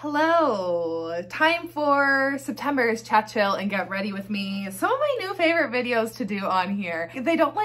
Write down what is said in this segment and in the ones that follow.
Hello! Time for September's Chat Chill and Get Ready With Me. Some of my new favorite videos to do on here. They don't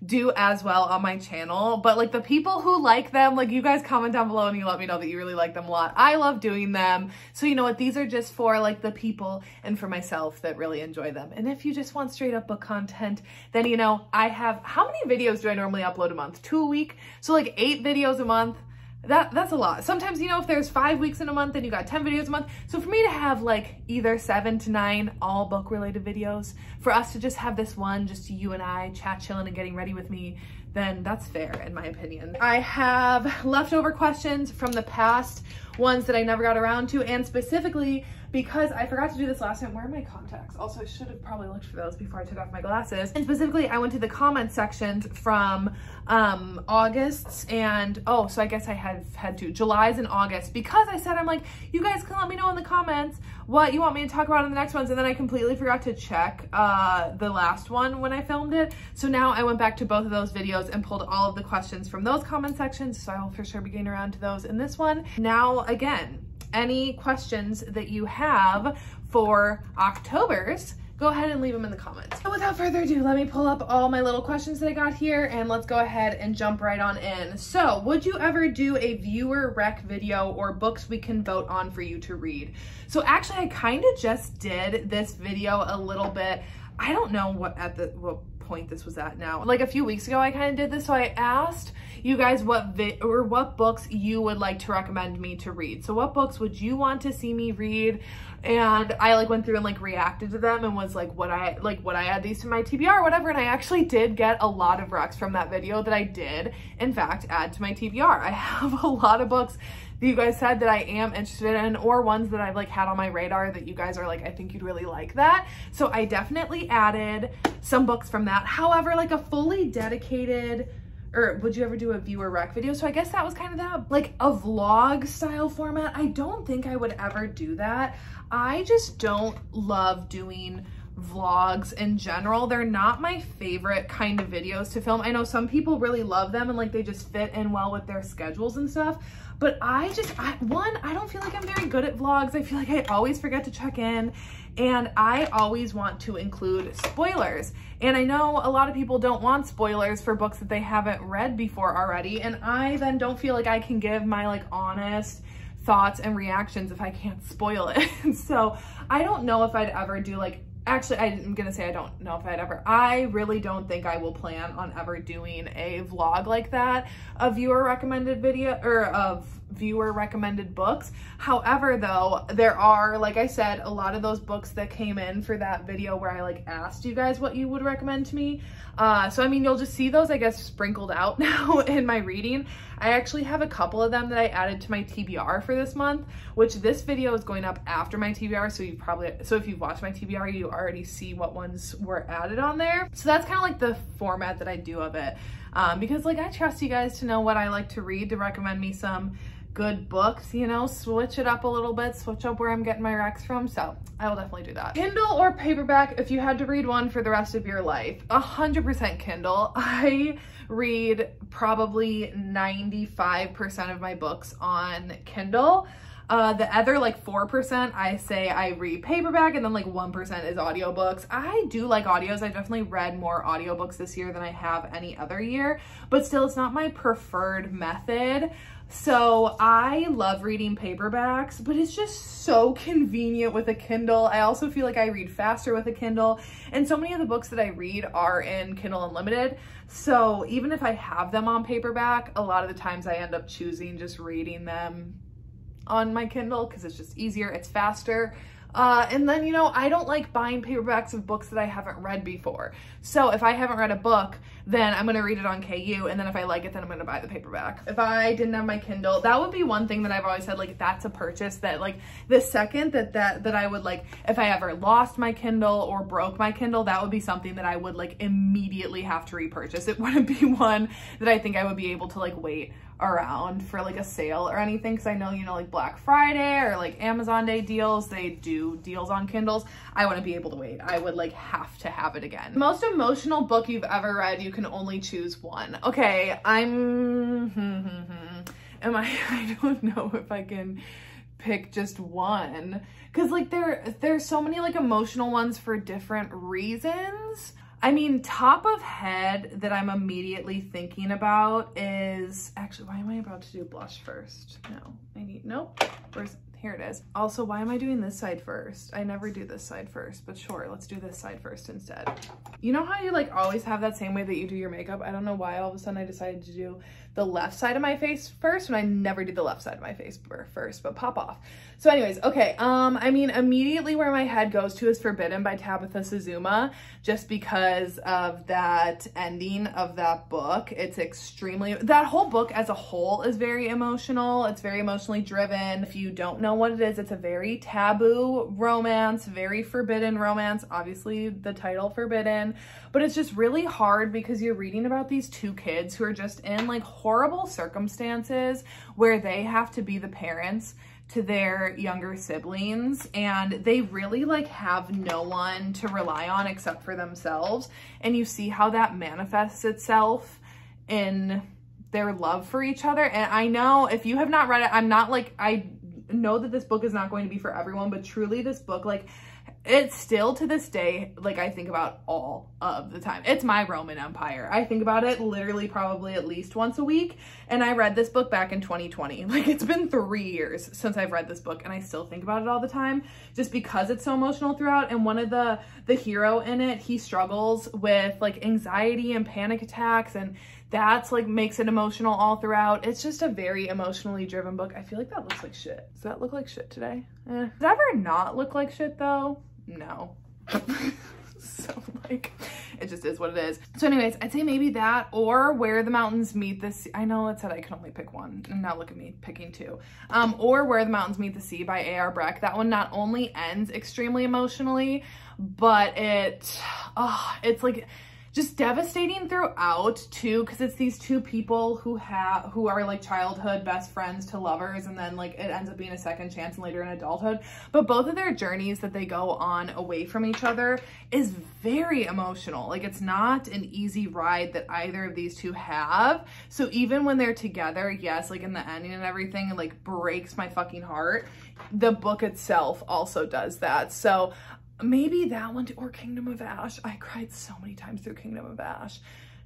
do as well on my channel, but the people who like them, you guys comment down below and you let me know that you really like them a lot. I love doing them. So you know what, these are just for the people and for myself that really enjoy them. And if you just want straight up book content, then I have, how many videos do I normally upload a month? 2 a week? So 8 videos a month. That's a lot. Sometimes, if there's 5 weeks in a month, then you got 10 videos a month. So for me to have either 7 to 9 all book related videos, for us to just have this one, just you and I chat chilling and getting ready with me, then that's fair in my opinion. I have leftover questions from the past ones that I never got around to, and specifically because I forgot to do this last time. Where are my contacts? Also, I should have probably looked for those before I took off my glasses. And specifically, I went to the comment sections from August's and, so I guess I had to July's and August, because I said, you guys can let me know in the comments what you want me to talk about in the next ones. And then I completely forgot to check the last one when I filmed it. So now I went back to both of those videos and pulled all of the questions from those comment sections. So I will for sure be getting around to those in this one. Now, again, any questions that you have for October's, go ahead and leave them in the comments. So without further ado, let me pull up all my little questions that I got here and let's go ahead and jump right on in. So, would you ever do a viewer rec video or books we can vote on for you to read? So actually, I kind of just did this video a little bit. I don't know what point this was at now. A few weeks ago, I kind of did this. So I asked you guys what books you would like to recommend me to read. So what books would you want to see me read? And I went through and reacted to them and was would I add these to my TBR or whatever. And I actually did get a lot of recs from that video that I did in fact add to my TBR. I have a lot of books that you guys said that I am interested in, or ones that I've had on my radar that you guys are I think you'd really like that. So I definitely added some books from that. However, a fully dedicated, or would you ever do a viewer rec video? So I guess that was kind of that, a vlog style format. I don't think I would ever do that. I just don't love doing vlogs in general. They're not my favorite kind of videos to film. I know some people really love them and they just fit in well with their schedules and stuff. But I don't feel like I'm very good at vlogs. I feel like I always forget to check in, and I always want to include spoilers. And I know a lot of people don't want spoilers for books that they haven't read before already, and I then don't feel like I can give my honest thoughts and reactions if I can't spoil it. So I don't know if I'd ever do actually, I'm gonna say I don't know if I'd ever, I really don't think I will plan on ever doing a vlog like that, a viewer recommended video, or of viewer recommended books. However, though, there are, like I said, a lot of those books that came in for that video where I asked you guys what you would recommend to me. So I mean, you'll just see those, I guess, sprinkled out now in my reading. I actually have a couple of them that I added to my TBR for this month, which this video is going up after my TBR. So if you've watched my TBR, you already see what ones were added on there. So that's kind of the format that I do of it. Because I trust you guys to know what I like to read, to recommend me some good books, switch it up a little bit, switch up where I'm getting my recs from. So I will definitely do that. Kindle or paperback, if you had to read one for the rest of your life? 100% Kindle. I read probably 95% of my books on Kindle. The other 4% I say I read paperback, and then 1% is audiobooks. I do like audios. I definitely read more audiobooks this year than I have any other year, but still it's not my preferred method. So I love reading paperbacks, but it's just so convenient with a Kindle. I also feel like I read faster with a Kindle, and so many of the books that I read are in Kindle Unlimited. So even if I have them on paperback, a lot of the times I end up choosing just reading them on my Kindle because it's just easier, it's faster. And then, I don't like buying paperbacks of books that I haven't read before. So if I haven't read a book, then I'm going to read it on KU. And then if I like it, then I'm going to buy the paperback. If I didn't have my Kindle, that would be one thing that I've always said, that's a purchase that the second that I would if I ever lost my Kindle or broke my Kindle, that would be something that I would immediately have to repurchase. It wouldn't be one that I think I would be able to wait around for a sale or anything, because I know Black Friday or Amazon Day deals, they do deals on Kindles. I wouldn't be able to wait. I would have to have it again. Most emotional book you've ever read, you can only choose one. Okay, I don't know if I can pick just one, because like there's so many like emotional ones for different reasons. I mean, top of head that I'm immediately thinking about is, actually, why am I about to do blush first? No, nope, here it is. Also, why am I doing this side first? I never do this side first, but sure, let's do this side first instead. You know how you like always have that same way that you do your makeup? I don't know why all of a sudden I decided to do the left side of my face first when I never do the left side of my face first, but pop off. So anyways, okay, I mean, immediately where my head goes to is Forbidden by Tabitha Suzuma, just because of that ending of that book. It's extremely, that whole book as a whole is very emotional. It's very emotionally driven. If you don't know what it is, it's a very taboo romance, very forbidden romance, obviously the title Forbidden, but it's just really hard because you're reading about these two kids who are just in like horrible circumstances where they have to be the parents to their younger siblings, and they really like have no one to rely on except for themselves. And you see how that manifests itself in their love for each other. And I know if you have not read it, I'm not like, I know that this book is not going to be for everyone, but truly this book, like, it's still to this day, like I think about all of the time. It's my Roman Empire. I think about it literally probably at least once a week. And I read this book back in 2020. Like, it's been 3 years since I've read this book and I still think about it all the time just because it's so emotional throughout. And one of the hero in it, he struggles with like anxiety and panic attacks, and that's like makes it emotional all throughout. It's just a very emotionally driven book. I feel like that looks like shit. Does that look like shit today? Does it ever not look like shit though? No. So like, it just is what it is. So anyways, I'd say maybe that or Where the Mountains Meet the Sea. I know it said I could only pick one, and now look at me picking two. Or Where the Mountains Meet the Sea by A.R. Breck. That one not only ends extremely emotionally, but it's like just devastating throughout too, because it's these two people who are like childhood best friends to lovers, and then like it ends up being a second chance and later in adulthood. But both of their journeys that they go on away from each other is very emotional. Like, it's not an easy ride that either of these two have. So even when they're together, yes, like in the ending and everything, it like breaks my fucking heart. The book itself also does that. So maybe that one, or Kingdom of Ash. I cried so many times through Kingdom of Ash,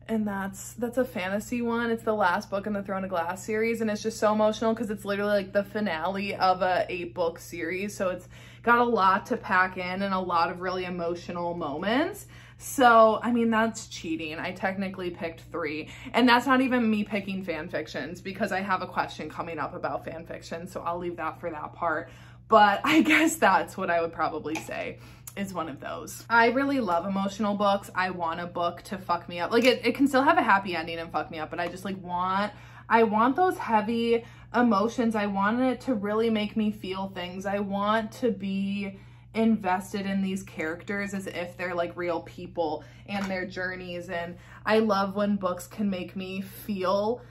and that's a fantasy one. It's the last book in the Throne of Glass series, and it's just so emotional because it's literally like the finale of a 8-book series. So it's got a lot to pack in and a lot of really emotional moments. So, I mean, that's cheating. I technically picked 3, and that's not even me picking fan fictions because I have a question coming up about fan fiction, so I'll leave that for that part. But I guess that's what I would probably say is one of those. I really love emotional books. I want a book to fuck me up. Like, it can still have a happy ending and fuck me up, but I just like I want those heavy emotions. I want it to really make me feel things. I want to be invested in these characters as if they're like real people and their journeys. And I love when books can make me feel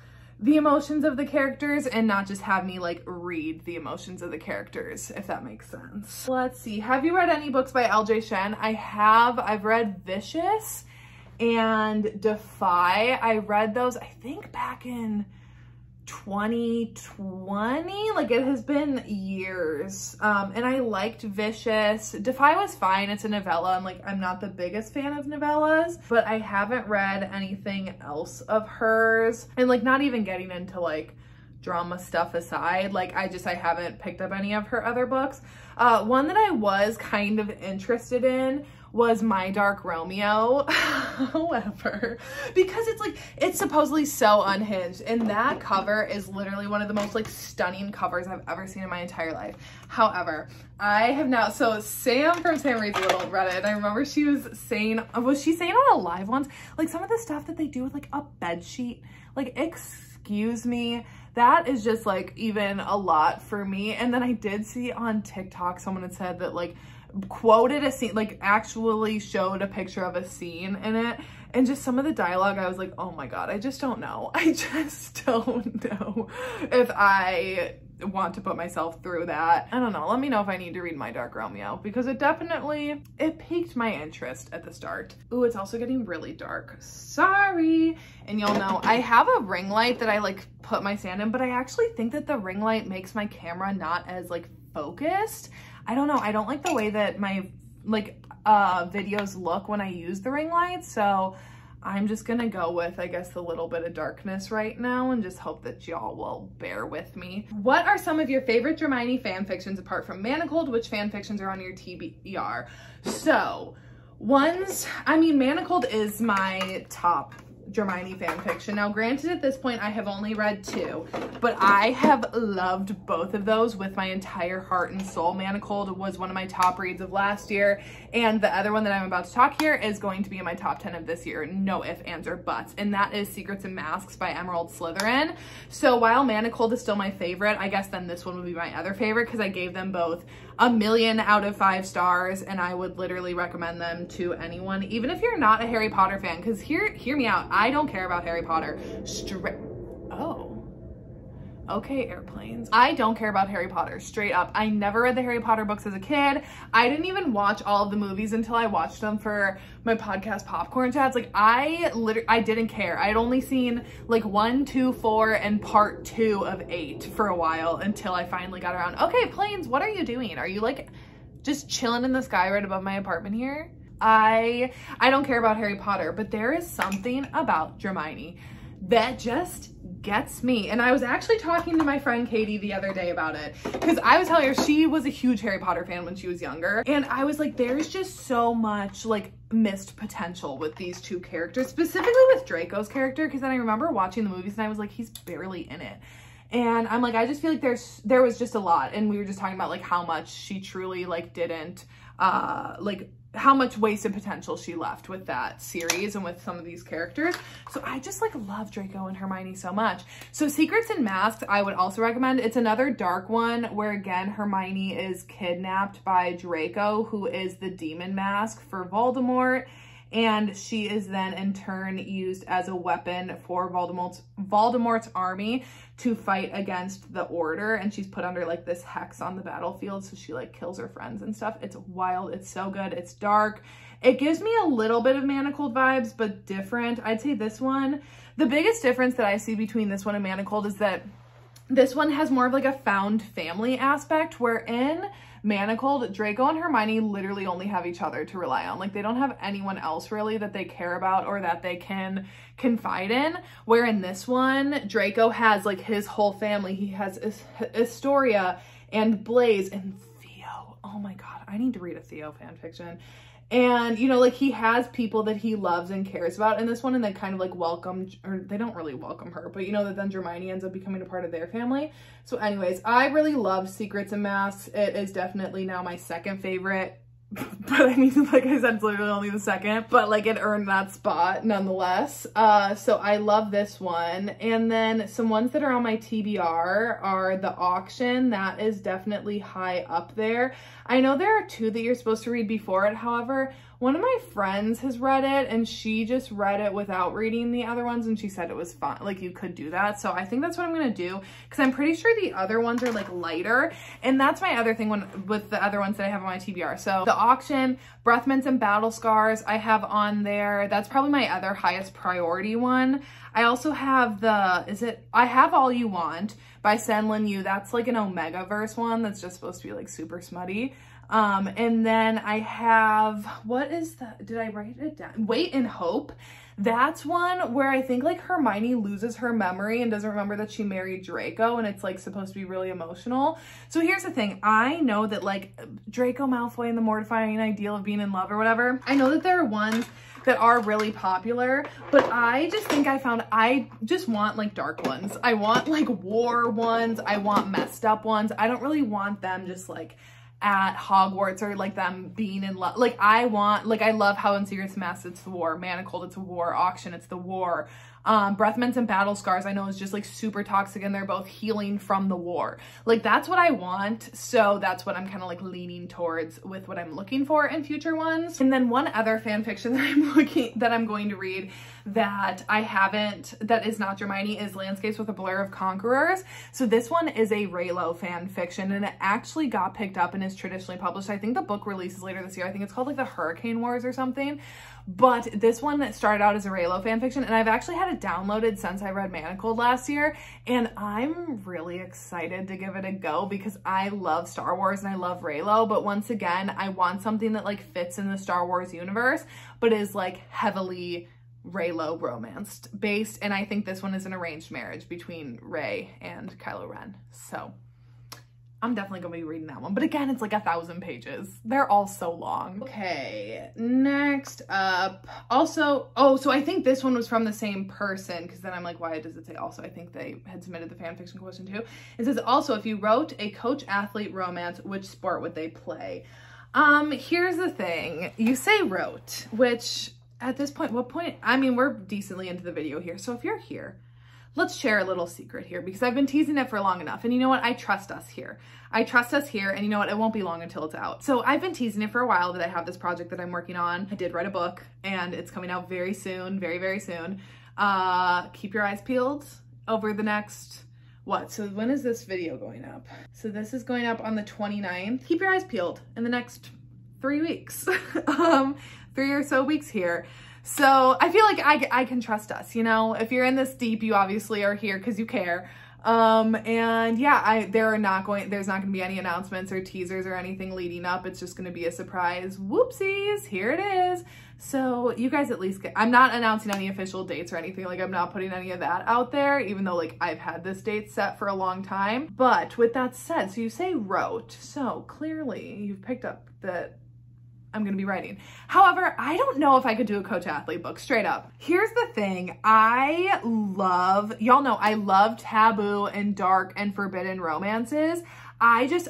the emotions of the characters and not just have me like read the emotions of the characters, if that makes sense. Let's see, have you read any books by LJ Shen? I have. I've read Vicious and Defy. I read those, I think back in 2020. Like, it has been years. And I liked Vicious. Defy was fine. It's a novella, and like, I'm not the biggest fan of novellas, but I haven't read anything else of hers. And like, not even getting into like drama stuff aside, like I haven't picked up any of her other books. One that I was kind of interested in was My Dark Romeo. However, because it's like, it's supposedly so unhinged, and that cover is literally one of the most like stunning covers I've ever seen in my entire life. However, I have now, so Sam from Sam Reads a Little read it, and I remember she was saying on a live once, like some of the stuff that they do with like a bed sheet, like, excuse me, that is just like even a lot for me. And then I did see on TikTok someone had said that like quoted a scene, like actually showed a picture of a scene in it, and just some of the dialogue, I was like, oh my god, I just don't know. I just don't know if I want to put myself through that. I don't know. Let me know if I need to read My Dark Romeo, because it piqued my interest at the start. Ooh, it's also getting really dark. Sorry. And you'll know I have a ring light that I like put my stand in, but I actually think that the ring light makes my camera not as like focused. I don't know. I don't like the way that my like videos look when I use the ring light. So I'm just gonna go with, I guess, the little bit of darkness right now and just hope that y'all will bear with me. What are some of your favorite Hermione fan fictions apart from Manacled? Which fan fictions are on your TBR? So, Manacled is my top Hermione fan fiction. Now, granted, at this point, I have only read 2, but I have loved both of those with my entire heart and soul. Manacled was one of my top reads of last year, and the other one that I'm about to talk here is going to be in my top 10 of this year. No ifs, ands, or buts, and that is Secrets and Masks by Emerald Slytherin. So while Manacled is still my favorite, I guess then this one would be my other favorite because I gave them both 1,000,000 out of 5 stars, and I would literally recommend them to anyone, even if you're not a Harry Potter fan, because hear me out. I don't care about Harry Potter. Okay, airplanes. I don't care about Harry Potter, straight up. I never read the Harry Potter books as a kid. I didn't even watch all of the movies until I watched them for my podcast Popcorn Chats. Like, I didn't care. I had only seen like 1, 2, 4, and part 2 of 8 for a while until I finally got around. Okay, planes, what are you doing? Are you like just chilling in the sky right above my apartment here? I don't care about Harry Potter, but there is something about Hermione that just gets me. And I was actually talking to my friend Katie the other day about it, because I was telling her she was a huge Harry Potter fan when she was younger, and I was like, there's just so much like missed potential with these 2 characters, specifically with Draco's character, because then I remember watching the movies and I was like, he's barely in it. And I'm like, I just feel like there was just a lot, and we were just talking about like how much she truly like didn't how much wasted potential she left with that series and with some of these characters. So I just like love Draco and Hermione so much. So Secrets and Masks, I would also recommend. It's another dark one where, again, Hermione is kidnapped by Draco, who is the demon mask for Voldemort. And she is then in turn used as a weapon for Voldemort's army to fight against the Order. And she's put under like this hex on the battlefield, so she like kills her friends and stuff. It's wild. It's so good. It's dark. It gives me a little bit of Manacled vibes, but different. I'd say this one, the biggest difference that I see between this one and Manacled is that this one has more of like a found family aspect, where in Manacled, Draco and Hermione literally only have each other to rely on. Like, they don't have anyone else really that they care about or that they can confide in. Where in this one, Draco has like his whole family. He has Astoria and Blaze and Theo. Oh my God, I need to read a Theo fanfiction. And, you know, like, he has people that he loves and cares about in this one, and they kind of like welcome, or they don't really welcome her, but you know that then Hermione ends up becoming a part of their family. So anyways, I really love Secrets and Masks. It is definitely now my second favorite. But I mean, like I said, it's literally only the second, but like it earned that spot nonetheless. So I love this one. And then some ones that are on my TBR are The Auction. That is definitely high up there. I know there are 2 that you're supposed to read before it. However, one of my friends has read it, and she just read it without reading the other ones, and she said it was fun. Like, you could do that. So I think that's what I'm going to do, because I'm pretty sure the other ones are like lighter. And that's my other thing with the other ones that I have on my TBR. So The Auction, Breath Mints, and Battle Scars I have on there. That's probably my other highest priority one. I also have I Have All You Want by Senlin Yu. That's like an Omega verse one that's just supposed to be like super smutty. And then I have, did I write it down? Wait and Hope. That's one where I think like Hermione loses her memory and doesn't remember that she married Draco, and it's like supposed to be really emotional. So here's the thing. I know that like Draco Malfoy and the mortifying ideal of being in love or whatever, I know that there are ones that are really popular, but I just think I just want like dark ones. I want like war ones. I want messed up ones. I don't really want them just like at Hogwarts or like them being in love. Like, I love how in Secrets and Masks it's the war, Manacled it's a war, Auction it's the war, Breath Mints and Battle Scars I know is just like super toxic, and they're both healing from the war. Like that's what I want. So that's what I'm kind of like leaning towards with what I'm looking for in future ones. And then one other fan fiction that I'm going to read that I haven't, that is not Hermione, is Landscapes with a Blur of Conquerors. So this one is a Raylo fan fiction, and it actually got picked up and is traditionally published. I think the book releases later this year. I think it's called like the Hurricane Wars or something. But this one started out as a Raylo fan fiction, and I've actually had it downloaded since I read Manacled last year, and I'm really excited to give it a go because I love Star Wars and I love Raylo, but once again, I want something that like fits in the Star Wars universe, but is like heavily Raylo romance based, and I think this one is an arranged marriage between Rey and Kylo Ren. So I'm definitely gonna be reading that one. But again, it's like 1,000 pages. They're all so long. Okay, next up. Also, oh, so I think this one was from the same person, because then I'm like, why does it say also? I think they had submitted the fan fiction question too. It says, also, if you wrote a coach-athlete romance, which sport would they play? Here's the thing. You say wrote, which at this point, what point? I mean, we're decently into the video here. So if you're here, let's share a little secret here, because I've been teasing it for long enough. And you know what? I trust us here. I trust us here. And you know what? It won't be long until it's out. So I've been teasing it for a while that I have this project that I'm working on. I did write a book, and it's coming out very soon, very, very soon. Keep your eyes peeled over the next, what? So when is this video going up? So this is going up on the 29th. Keep your eyes peeled in the next 3 weeks, 3 or so weeks here. So I feel like I can trust us, you know, if you're in this deep, you obviously are here because you care. And yeah, there's not going to be any announcements or teasers or anything leading up. It's just going to be a surprise. Whoopsies, here it is. So you guys at least I'm not announcing any official dates or anything. Like I'm not putting any of that out there, even though like I've had this date set for a long time. But with that said, so you say wrote, so clearly you've picked up that I'm gonna be writing. However, I don't know if I could do a coach athlete book, straight up. Here's the thing, y'all know I love taboo and dark and forbidden romances.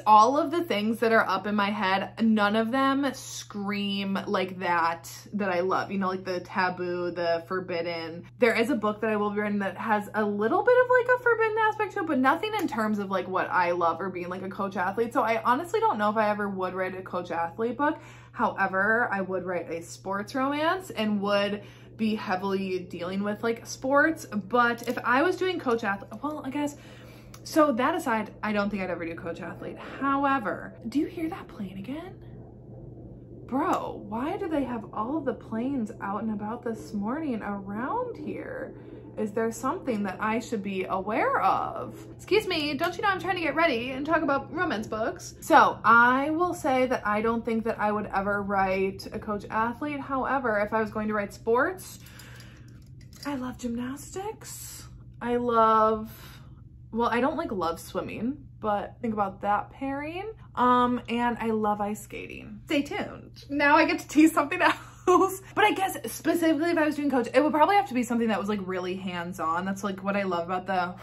All of the things that are up in my head, none of them scream like that I love. You know, like the taboo, the forbidden. There is a book that I will be writing that has a little bit of like a forbidden aspect to it, but nothing in terms of like what I love or being like a coach athlete. So I honestly don't know if I ever would write a coach athlete book. However, I would write a sports romance and would be heavily dealing with like sports. But if I was doing coach athlete, well, I guess, so that aside, I don't think I'd ever do coach athlete. However, do you hear that plane again? Bro, why do they have all of the planes out and about this morning around here? Is there something that I should be aware of? Excuse me, don't you know I'm trying to get ready and talk about romance books? So I will say that I don't think that I would ever write a coach athlete. However, if I was going to write sports, I love gymnastics. Well, I don't like love swimming, but think about that pairing. And I love ice skating. Stay tuned. Now I get to tease something else. But I guess specifically if I was doing coach, it would probably have to be something that was like really hands-on. That's like what I love about the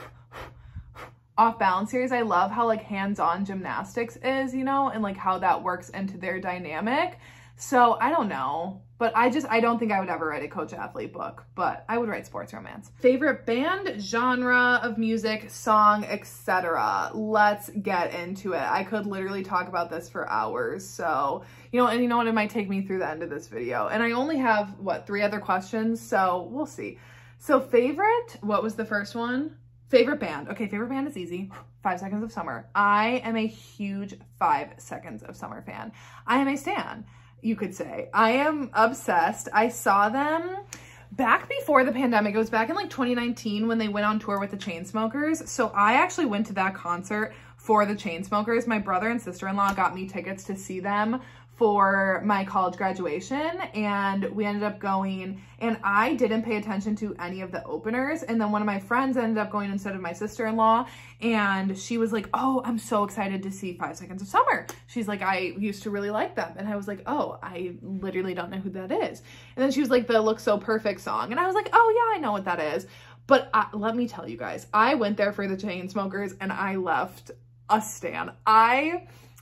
Off Balance series. I love how like hands-on gymnastics is, you know, and like how that works into their dynamic. So I don't know, but I don't think I would ever write a coach athlete book, but I would write sports romance. Favorite band, genre of music, song, etc. Let's get into it. I could literally talk about this for hours. So, you know, and you know what? It might take me through the end of this video. And I only have, what, 3 other questions? So we'll see. So favorite, what was the first one? Favorite band. Okay, favorite band is easy. 5 Seconds of Summer. I am a huge 5 Seconds of Summer fan. I am a stan, you could say. I am obsessed. I saw them back before the pandemic. It was back in like 2019 when they went on tour with the Chainsmokers. So I actually went to that concert for the Chainsmokers. My brother and sister-in-law got me tickets to see them for my college graduation, and we ended up going, and I didn't pay attention to any of the openers, and then one of my friends ended up going instead of my sister-in-law, and she was like, oh, I'm so excited to see 5 Seconds of Summer. She's like, I used to really like them. And I was like, oh, I literally don't know who that is. And then she was like, the Look So Perfect song. And I was like, oh yeah, I know what that is. But let me tell you guys, I went there for the Chainsmokers and I left a stan.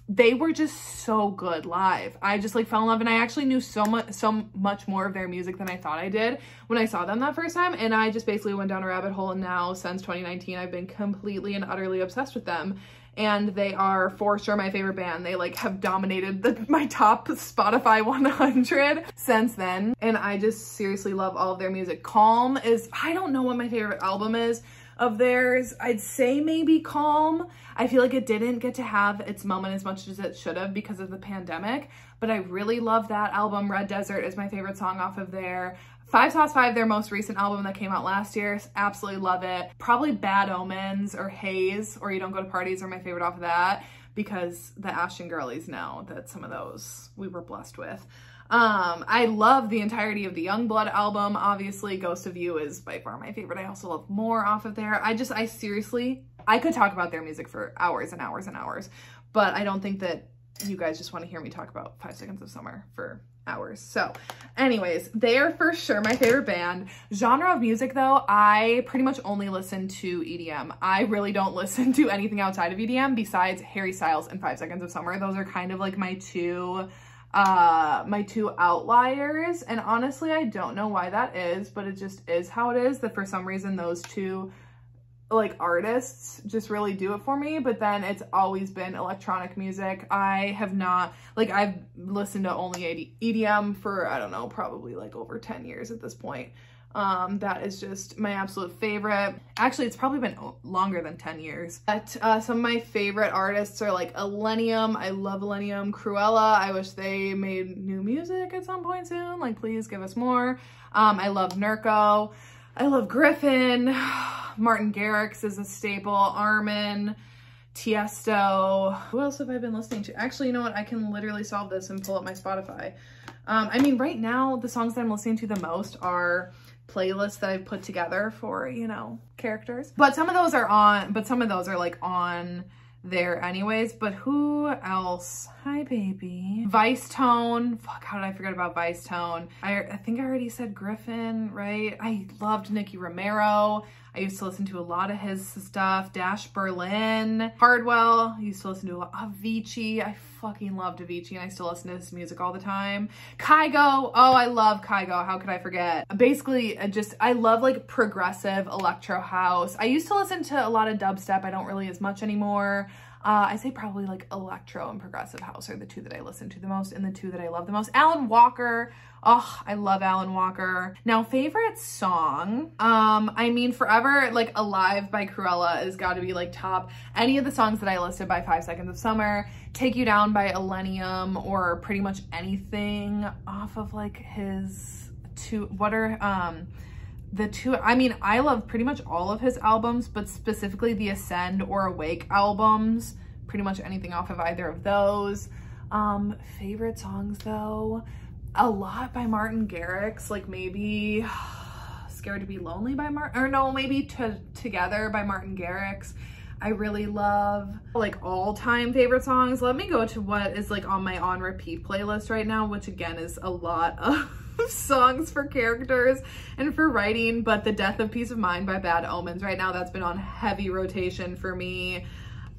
they were just so good live. I just like fell in love, and I actually knew so much more of their music than I thought I did when I saw them that first time. And I just basically went down a rabbit hole, and now since 2019, I've been completely and utterly obsessed with them. And they are for sure my favorite band. They like have dominated my top Spotify 100 since then. And I just seriously love all of their music. Calm is, I don't know what my favorite album is of theirs. I'd say maybe Calm. I feel like it didn't get to have its moment as much as it should have because of the pandemic, but I really love that album. Red Desert is my favorite song off of there. 5 Sauce 5, their most recent album that came out last year, absolutely love it. Probably Bad Omens or Haze or You Don't Go to Parties are my favorite off of that, because the Ashton girlies know that some of those we were blessed with. I love the entirety of the Youngblood album. Obviously, Ghost of You is by far my favorite. I also love More off of there. I seriously, I could talk about their music for hours and hours and hours, but I don't think that you guys just want to hear me talk about 5 Seconds of Summer for hours. So anyways, they are for sure my favorite band. Genre of music though, I pretty much only listen to EDM. I really don't listen to anything outside of EDM besides Harry Styles and 5 Seconds of Summer. Those are kind of like my two outliers, and honestly I don't know why that is, but it just is how it is, that for some reason those two like artists just really do it for me. But then it's always been electronic music. I have not, like, I've listened to only EDM for, I don't know, probably like over 10 years at this point. That is just my absolute favorite. Actually, it's probably been longer than 10 years. But some of my favorite artists are like Illenium. I love Illenium. Cruella. I wish they made new music at some point soon. Like, please give us more. I love Nurko. I love Griffin. Martin Garrix is a staple. Armin. Tiesto. Who else have I been listening to? Actually, you know what? I can literally solve this and pull up my Spotify. I mean, right now, the songs that I'm listening to the most are playlists that I've put together for, you know, characters. But some of those are like on there anyways. But who else? Hi, baby. Vice Tone. Fuck, how did I forget about Vice Tone? I think I already said Griffin, right? I loved Nicky Romero. I used to listen to a lot of his stuff. Dash Berlin. Hardwell. I used to listen to a lot. Avicii. I fucking loved Avicii, and I still listen to his music all the time. Kygo. Oh, I love Kygo. How could I forget? Basically, I love like progressive electro house. I used to listen to a lot of dubstep. I don't really as much anymore. I say probably like electro and progressive house are the two that I listen to the most, and the two that I love the most. Alan Walker. Oh, I love Alan Walker. Now, favorite song. I mean, forever, like Alive by Cruella has got to be like top. Any of the songs that I listed by 5 Seconds of Summer, Take You Down by Illenium, or pretty much anything off of like his I mean, I love pretty much all of his albums, but specifically the Ascend or Awake albums, pretty much anything off of either of those. Favorite songs though, a lot by Martin Garrix, like maybe Scared to Be Lonely by maybe Together by Martin Garrix. I really love. Like all-time favorite songs, let me go to what is like on my on repeat playlist right now, which again is a lot of songs for characters and for writing, but The Death of Peace of Mind by Bad Omens right now, that's been on heavy rotation for me.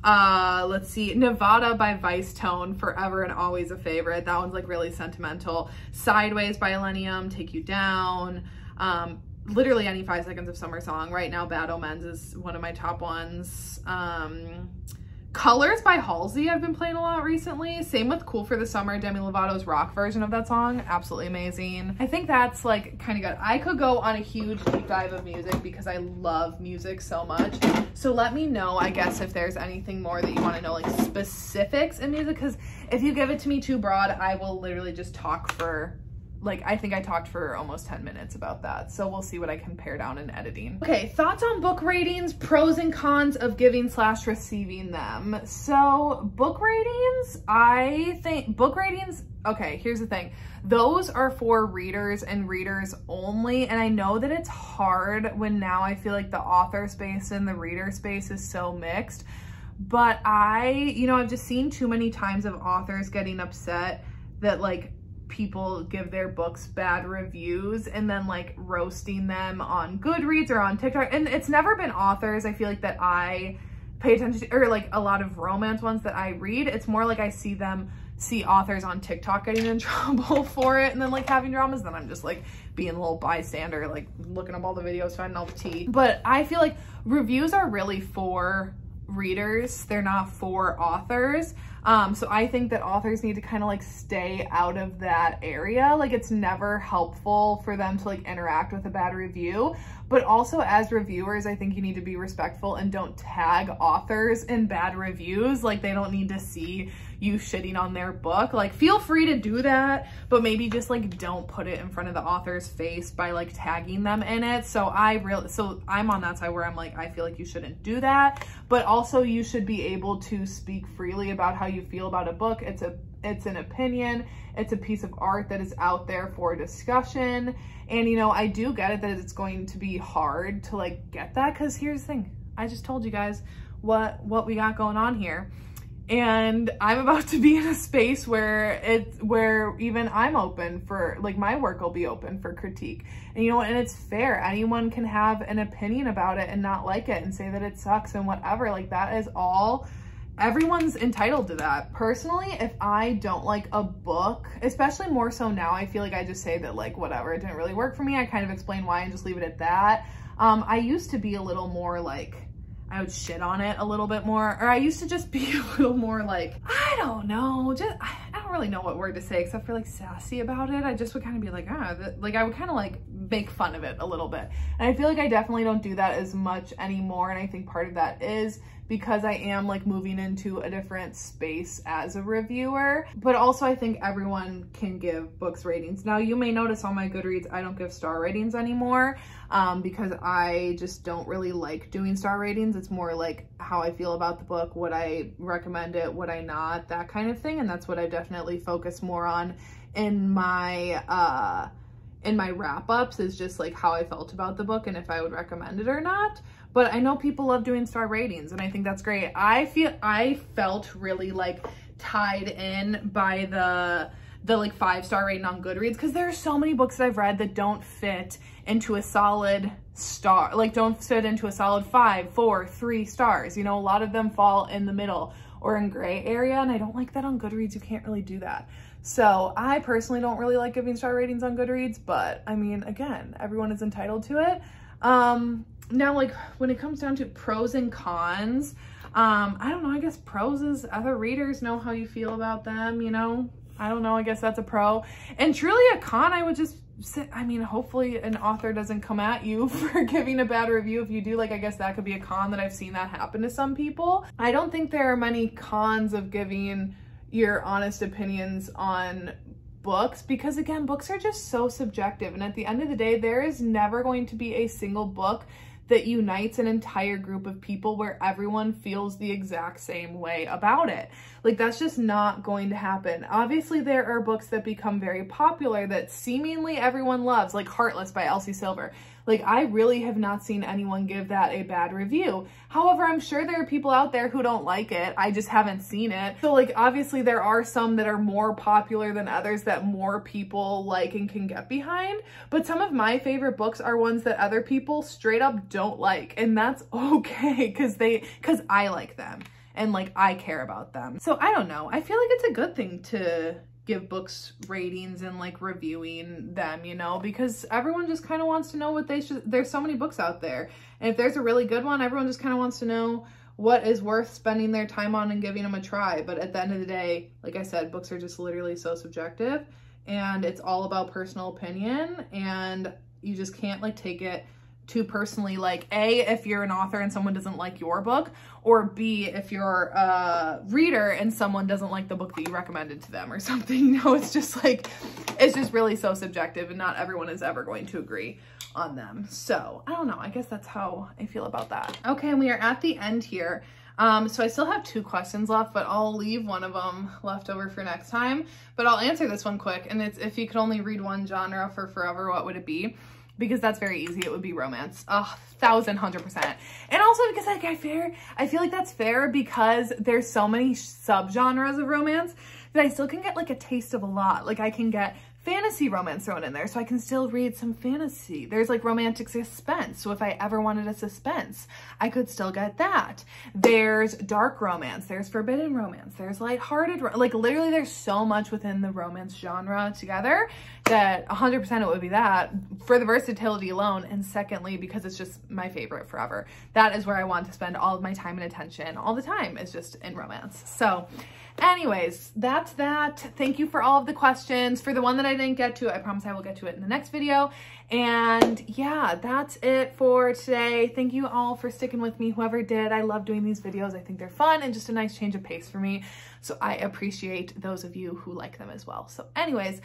Let's see, Nevada by Vice Tone, forever and always a favorite. That one's like really sentimental. Sideways by Illenium, Take You Down. Literally any 5 Seconds of Summer song right now. Bad Omens is one of my top ones. Colors by Halsey I've been playing a lot recently. Same with Cool for the Summer, Demi Lovato's rock version of that song. Absolutely amazing. I think that's like kind of good. I could go on a huge deep dive of music because I love music so much. So let me know, I guess, if there's anything more that you want to know, like specifics in music, because if you give it to me too broad, I will literally just talk for, like, I think I talked for almost 10 minutes about that. So we'll see what I can pare down in editing. Okay, thoughts on book ratings, pros and cons of giving / receiving them. So book ratings, I think book ratings, okay, here's the thing. Those are for readers and readers only. And I know that it's hard when now I feel like the author space and the reader space is so mixed. But I've just seen too many times of authors getting upset that like people give their books bad reviews and then like roasting them on Goodreads or on TikTok. And it's never been authors, I feel like, that I pay attention to, or like a lot of romance ones that I read, it's more like I see authors on TikTok getting in trouble for it and then like having dramas, then I'm just like being a little bystander, like looking up all the videos, finding all the tea. But I feel like reviews are really for readers, they're not for authors. So I think that authors need to kind of like stay out of that area. Like it's never helpful for them to like interact with a bad review, but also as reviewers, I think you need to be respectful and don't tag authors in bad reviews. Like they don't need to see you shitting on their book. Like feel free to do that, but maybe just like don't put it in front of the author's face by like tagging them in it. So I'm on that side where I'm like, I feel like you shouldn't do that, but also you should be able to speak freely about how you feel about a book. It's an opinion, it's a piece of art that is out there for discussion. And you know, I do get it that it's going to be hard to like get that, because here's the thing, I just told you guys what we got going on here. And I'm about to be in a space where even I'm open for, like, my work will be open for critique. And you know what, and it's fair. Anyone can have an opinion about it and not like it and say that it sucks and whatever. Like that is all, everyone's entitled to that. Personally, if I don't like a book, especially more so now, I feel like I just say that like, whatever, it didn't really work for me. I kind of explain why and just leave it at that. I used to be a little more like, I would shit on it a little bit more, or I used to just be a little more like, I don't know, I don't really know what word to say except for like sassy about it. I just would kind of be like, like I would kind of like make fun of it a little bit. And I feel like I definitely don't do that as much anymore. And I think part of that is because I am like moving into a different space as a reviewer, but also I think everyone can give books ratings. Now you may notice on my Goodreads, I don't give star ratings anymore because I just don't really like doing star ratings. It's more like how I feel about the book, would I recommend it, would I not, that kind of thing. And that's what I definitely focus more on in my wrap-ups, is just like how I felt about the book and if I would recommend it or not. But I know people love doing star ratings and I think that's great. I felt really like tied in by the like 5-star rating on Goodreads, because there are so many books that I've read that don't fit into a solid star, like don't fit into a solid 5, 4, 3 stars. You know, a lot of them fall in the middle or in gray area, and I don't like that on Goodreads. You can't really do that. So I personally don't really like giving star ratings on Goodreads, but I mean, again, everyone is entitled to it. Now, like when it comes down to pros and cons, I don't know, I guess pros is other readers know how you feel about them, you know? I don't know, I guess that's a pro. And truly a con, I would just say, I mean, hopefully an author doesn't come at you for giving a bad review. If you do, like, I guess that could be a con, that I've seen that happen to some people. I don't think there are many cons of giving your honest opinions on books, because again, books are just so subjective. And at the end of the day, there is never going to be a single book that unites an entire group of people where everyone feels the exact same way about it. Like, that's just not going to happen. Obviously, there are books that become very popular that seemingly everyone loves, like Heartless by Elsie Silver. Like, I really have not seen anyone give that a bad review. However, I'm sure there are people out there who don't like it. I just haven't seen it. So, like, obviously there are some that are more popular than others that more people like and can get behind. But some of my favorite books are ones that other people straight up don't like. And that's okay, because I like them and, like, I care about them. So, I don't know. I feel like it's a good thing to give books ratings and like reviewing them, you know, because everyone just kind of wants to know what they should. There's so many books out there, and if there's a really good one, everyone just kind of wants to know what is worth spending their time on and giving them a try. But at the end of the day, like I said, books are just literally so subjective, and it's all about personal opinion, and you just can't like take it too personally. Like, A, if you're an author and someone doesn't like your book, or B, if you're a reader and someone doesn't like the book that you recommended to them or something. You know, it's just like, it's just really so subjective, and not everyone is ever going to agree on them. So I don't know, I guess that's how I feel about that. Okay, and we are at the end here. So I still have 2 questions left, but I'll leave one of them left over for next time. But I'll answer this one quick, and it's, if you could only read one genre for forever, what would it be? Because that's very easy. It would be romance. 1,100%. And also because like I feel like that's fair, because there's so many subgenres of romance that I still can get like a taste of a lot. Like I can get fantasy romance thrown in there, so I can still read some fantasy. There's like romantic suspense, so if I ever wanted a suspense, I could still get that. There's dark romance, there's forbidden romance, there's lighthearted, like literally there's so much within the romance genre together that 100% it would be that for the versatility alone, and secondly, because it's just my favorite forever. That is where I want to spend all of my time and attention all the time, is just in romance. So anyways, that's that. Thank you for all of the questions. For the one that I didn't get to, I promise I will get to it in the next video. And yeah, that's it for today. Thank you all for sticking with me, whoever did. I love doing these videos. I think they're fun and just a nice change of pace for me. So I appreciate those of you who like them as well. So anyways,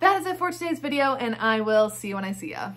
that is it for today's video, and I will see you when I see ya.